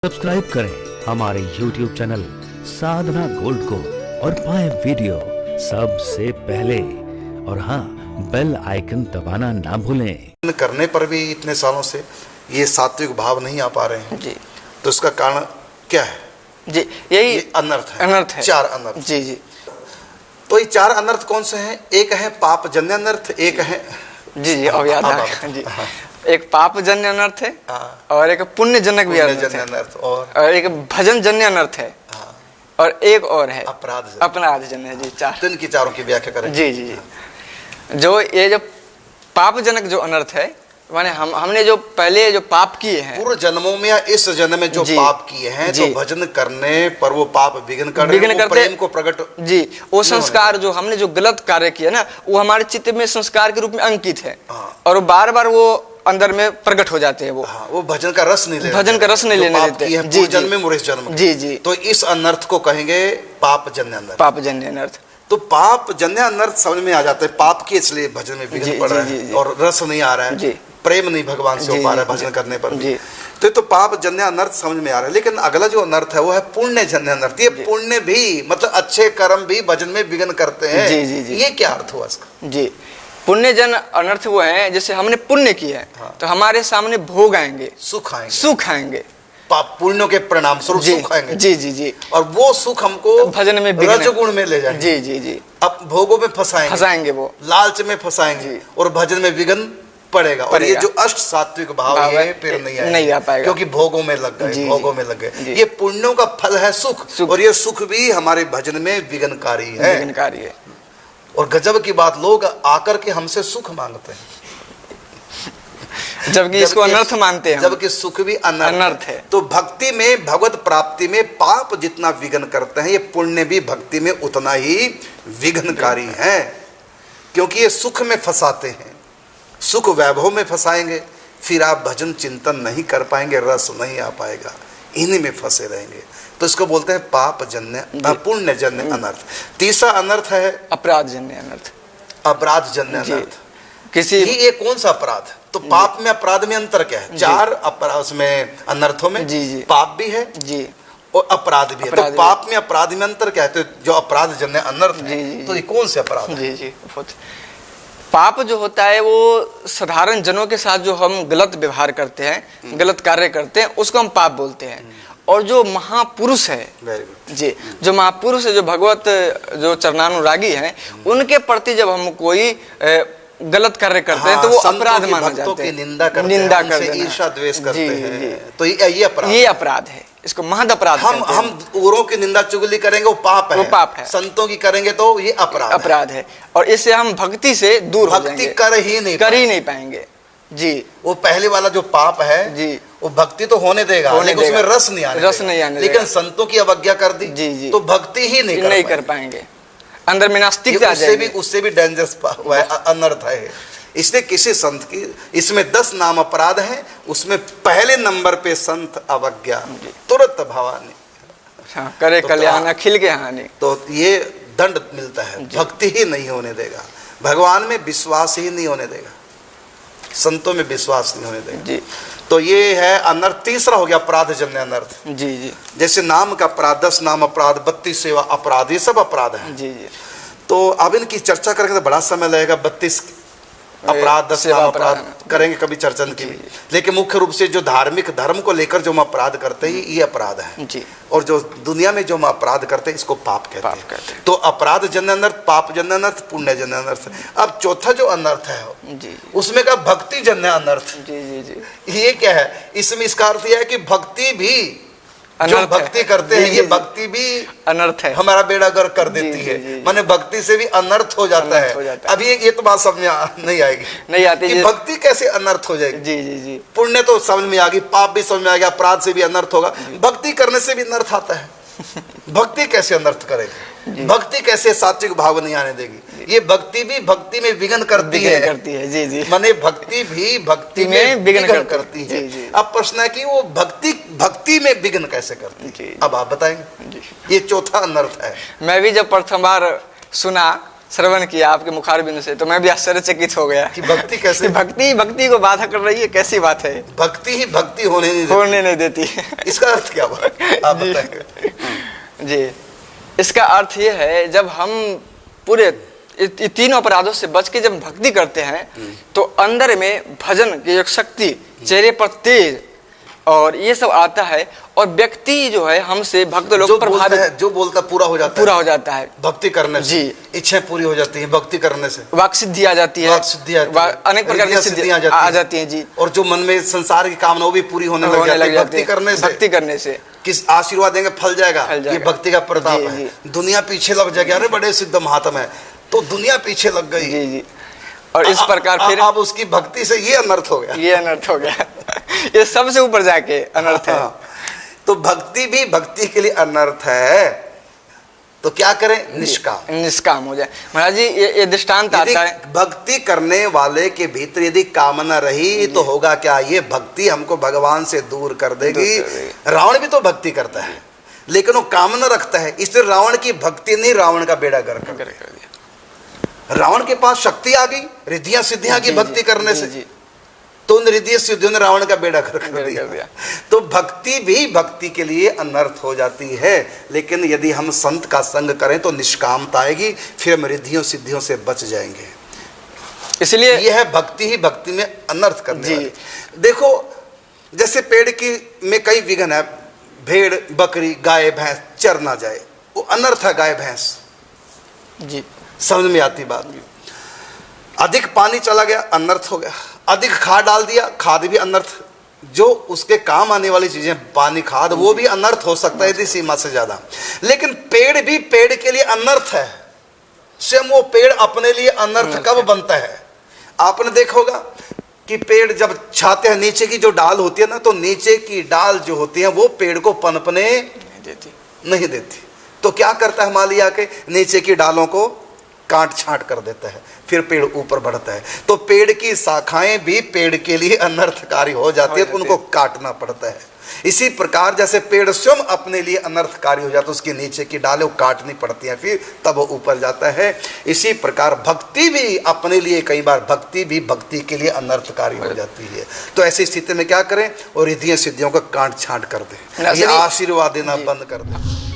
Subscribe करें हमारे YouTube channel साधना gold को और पाएं वीडियो सबसे पहले। और हाँ, बेल आइकन दबाना ना भूलें। करने पर भी इतने सालों से ये सात्विक भाव नहीं आ पा रहे हैं जी। तो इसका कारण क्या है? जी, यही ये अनर्थ है। अनर्थ है। 4 अनर्थ। जी जी। तो ये 4 अनर्थ कौन से हैं? एक है पाप जन्य अनर्थ, एक है जी जी अब याद आ गया जी। एक पाप जन्य अनर्थ है हाँ। और एक पुण्य जनक भी पुण्य अनर्थ जन्य है अनर्थ और एक भजन जन्य अनर्थ है हाँ, और एक और है अपराध जन्य। अपराध जन्य है जी। 4 दिन की चारों की व्याख्या करें। जी जी जी। जो ये जो पाप जनक जो अनर्थ है, माने हमने जो पहले जो पाप किए हैं पूर्व जन्मों में या इस जन्म में जो जी। पाप किए हैं तो जी। भजन करने पर वो पाप विघ्न कर रहे हैं, वो करते प्रेम को प्रकट जी। वो संस्कार जो हमने जो गलत कार्य किया ना, वो हमारे चित्त में संस्कार के रूप में अंकित है हाँ। और वो बार बार वो अंदर में प्रकट हो जाते हैं। हाँ, वो भजन का रस नहीं ले भजन का रस नहीं जो लेने पाप देते। किए हैं जी, पूर्व जी। जन्म में और इस जन्म में। जी जी। तो इस अनर्थ को कहेंगे पाप जन्य अनर्थ। पाप जन्य अनर्थ। तो पाप जन्य अनर्थ समझ में आ जाता है। पाप की इसलिए भजन में विघ्न जी, पड़ जी, रहा जी, है जी। और रस नहीं आ रहा है, जी। प्रेम नहीं भगवान से हो जी, पा रहा है जी, भजन जी। करने पर भी। जी। तो पाप जन्य अनर्थ समझ में आ रहा है। लेकिन अगला जो अनर्थ है वो है पुण्य जन्य अनर्थ। ये पुण्य भी मतलब अच्छे कर्म भी भजन में विघ्न करते हैं। जी, जी, जी। ये क्या अर्थ हुआ इसका? जी, पुण्य जन अनर्थ वो है जैसे हमने पुण्य किया है हाँ। तो हमारे सामने भोग आएंगे, सुख आएंगे, सुख आएंगे, पाप पुण्यों के परिणाम स्वरूप जी सुख आएंगे। जी जी जी। और वो सुख हमको भजन में विघ्न- रजगुण में ले जाएंगे। जी जी जी। अब भोगों में फंसाएंगे, वो लालच में फंसाएंगे जी। और भजन में विघ्न पड़ेगा। और ये जो अष्ट सात्विक भाव ये फिर नहीं आ पाएगा क्योंकि भोगों में लग गए, जी, भोगों में लग जी। गए। ये पुण्यों का फल है सुख, सुख। और ये सुख भी हमारे भजन में विघ्नकारी है। विघ्नकारी है। और गजब की बात, लोग आकर के हमसे सुख मांगते हैं जबकि इसको अनर्थ मानते हैं। जबकि सुख भी अनर्थ है। तो भक्ति में, भगवत प्राप्ति में पाप जितना विघ्न करते हैं, ये पुण्य भी भक्ति में उतना ही विघ्नकारी है। क्योंकि ये सुख में फंसाते हैं, सुख वैभव में फंसाएंगे, फिर आप भजन चिंतन नहीं कर पाएंगे, रस नहीं आ पाएगा, इन्हीं में फंसे रहेंगे। तो इसको बोलते हैं पाप जन्य पुण्य जन्य अनर्थ। तीसरा अनर्थ है अपराध जन्य अनर्थ, अपराध जन्य अनर्थ। किसी ये कौन सा अपराध? तो पाप में अपराध में अंतर क्या है? 4 अपराध उसमें अनर्थों में। जी, जी। पाप भी है जी और अपराध भी है। तो पाप में अपराध में अंतर क्या है? तो जो अपराध जन्य अनर्थ है, जी, जी, तो ये कौन से अपराध? जी जी। पाप जो होता है वो साधारण जनों के साथ जो हम गलत व्यवहार करते हैं, गलत कार्य करते हैं, उसको हम पाप बोलते हैं। और जो महापुरुष है, वेरी गुड जी, जो महापुरुष है, जो भगवत जो चरणानुरागी हैं, उनके प्रति जब हम कोई गलत कार्य करते हैं तो वो अपराध माना जाता है। निंदा करते हैं, ईर्ष्या द्वेष करते हैं, तो ये अपराध, ये अपराध है। इसको महद अपराध हम औरों की निंदा चुगली करेंगे वो पाप है, वो पाप है। संतों की करेंगे तो ये अपराध है। और इससे हम भक्ति से दूर हो जाएंगे, भक्ति कर ही नहीं पाएंगे। जी, वो पहले वाला जो पाप है जी, वो भक्ति तो होने देगा, लेकिन उसमें रस नहीं आने देगा। लेकिन संतों की अवज्ञा कर दी जी, जी, तो भक्ति ही नहीं कर पाएंगे। अंदर में नास्तिकता आ जाएगी। उससे भी डेंजरस अनर्थ है। इसलिए किसी संत की, इसमें 10 नाम अपराध हैं, उसमें पहले नंबर पे संत अवज्ञा, तुरंत भवानी करे कल्याण अखिल के हानि। तो ये दंड मिलता है। भक्ति ही नहीं होने देगा, भगवान में विश्वास ही नहीं होने देगा, संतों में विश्वास नहीं होने देगा जी। तो ये है अनर्थ। तीसरा हो गया अपराध जन्य अनर्थ। जी जी। जैसे नाम का अपराध, 10 नाम अपराध, 32 सेवा अपराध, ये सब अपराध है। जी जी। तो अब इनकी चर्चा करेंगे तो बड़ा समय लगेगा। 32 अपराध, 10 नाम अपराध करेंगे कभी चर्चा की भी। लेकिन मुख्य रूप से जो धार्मिक धर्म को लेकर जो हम अपराध करते हैं ये अपराध है जी। और जो दुनिया में जो हम अपराध करते हैं इसको पाप कहते हैं। तो अपराध जन्य अनर्थ, पाप जन्य अनर्थ, पुण्य जन्य अनर्थ। अब चौथा जो अनर्थ है जी, उसमें का भक्ति जन्य अनर्थ। जी जी जी। ये क्या है? इसमें इसका अर्थ यह है कि भक्ति भी जो भक्ति करते हैं, ये भक्ति भी अनर्थ है, हमारा बेड़ा गर्क कर देती है। माने भक्ति से भी अनर्थ हो जाता है। अब ये तो बात समझ में नहीं आएगी, नहीं आती कि भक्ति कैसे अनर्थ हो जाएगी। जी जी जी। पुण्य तो समझ में आ गई, पाप भी समझ में आ गया, अपराध से भी अनर्थ होगा, भक्ति करने से भी अनर्थ आता है। भक्ति कैसे अनर्थ करेगी? भक्ति कैसे सात्विक भाव नहीं आने देगी? ये भक्ति भी भक्ति में विघ्न करती है। जी जी। माने भक्ति भी भक्ति में विघ्न करती है। अब प्रश्न है कि वो भक्ति में विघ्न कैसे करती है? अब आप बताएंगे। ये चौथा अनर्थ है। मैं भी जब प्रथम बार सुना श्रवण किया आपके मुखार बिंदु से, तो मैं भी आश्चर्यचकित हो गया कि भक्ति कैसे, भक्ति को बाधा कर रही है, कैसी बात है? भक्ति ही भक्ति होने नहीं देती। इसका अर्थ क्या हुआ, आप बताएंगे? जी, इसका अर्थ ये है, जब हम पूरे तीनों अपराधों से बच के जब भक्ति करते हैं तो अंदर में भजन की एक शक्ति, चेहरे पर तेज और ये सब आता है, और व्यक्ति जो है हमसे भक्त लोग प्रभावित है, जो बोलता पूरा हो जाता है भक्ति करने से। जी, इच्छाएं पूरी हो जाती हैं भक्ति करने से, वाक सिद्धि आ जाती है, अनेक प्रकार की सिद्धियां आ जाती हैं जी, और जो मन में संसार की कामना वो भी पूरी होने लग जाती है भक्ति करने से। किस आशीर्वाद देंगे, फल जाएगा, ये भक्ति का प्रताप है। दुनिया पीछे लग जाएगी, अरे बड़े सिद्ध महात्मा है, तो दुनिया पीछे लग गई। जी जी, और इस प्रकार फिर अब उसकी भक्ति से ये अनर्थ हो गया, ये सबसे ऊपर जाके अनर्थ है। तो भक्ति भी भक्ति के लिए अनर्थ है, तो क्या करें? निष्काम हो जाए। महाराज जी, ये दृष्टांत आता है, भक्ति करने वाले के भीतर यदि कामना रही तो होगा क्या? ये भक्ति हमको भगवान से दूर कर देगी। रावण भी तो भक्ति करता है, लेकिन वो कामना रखता है, इसलिए रावण की भक्ति नहीं, रावण का बेड़ा गर्क कर दिया। रावण के पास शक्ति आ गई, रिद्धियां सिद्धियां आ गई भक्ति करने से, तो उन रिद्धि सिद्धियों ने रावण का बेड़ा गर्क कर दिया। तो भक्ति भी भक्ति के लिए अनर्थ हो जाती है, लेकिन यदि हम संत का संग करें तो निष्कामता आएगी, फिर हम रिद्धियों सिद्धियों से बच जाएंगे। इसलिए यह भक्ति ही भक्ति में अनर्थ करने वाली। देखो, जैसे पेड़ की में कई विघ्न है, भेड़ बकरी गाय भैंस चर ना जाए, वो अनर्थ है। गाय भैंस जी, समझ में आती बात। अधिक पानी चला गया, अनर्थ हो गया। अधिक खाद डाल दिया, खाद भी अनर्थ। जो उसके काम आने वाली चीजें, पानी खाद, वो भी अनर्थ हो सकता है यदि सीमा से ज्यादा। लेकिन पेड़ भी पेड़ के लिए अनर्थ है। स्वयं वो पेड़ अपने लिए अनर्थ कब बनता है? आपने देखा होगा कि पेड़ जब छाते हैं, नीचे की जो डाल होती है ना, तो नीचे की डाल जो होती है वो पेड़ को पनपने नहीं देती। तो क्या करता है माली आके? नीचे की डालों को काट छांट कर देता है, फिर पेड़ ऊपर बढ़ता है। तो पेड़ की शाखाएं भी पेड़ के लिए अनर्थकारी हो जाती है, तो उनको काटना पड़ता है। इसी प्रकार जैसे पेड़ स्वयं अपने लिए अनर्थकारी हो जाता है, उसके नीचे की डालें वो काटनी पड़ती हैं, फिर तब वो ऊपर जाता है। इसी प्रकार भक्ति भी अपने लिए, कई बार भक्ति भी भक्ति के लिए अनर्थकारी हो जाती है। तो ऐसी स्थिति में क्या करें? और रिद्धियां सिद्धियों का काट छांट कर दें, ये आशीर्वाद देना बंद कर दें।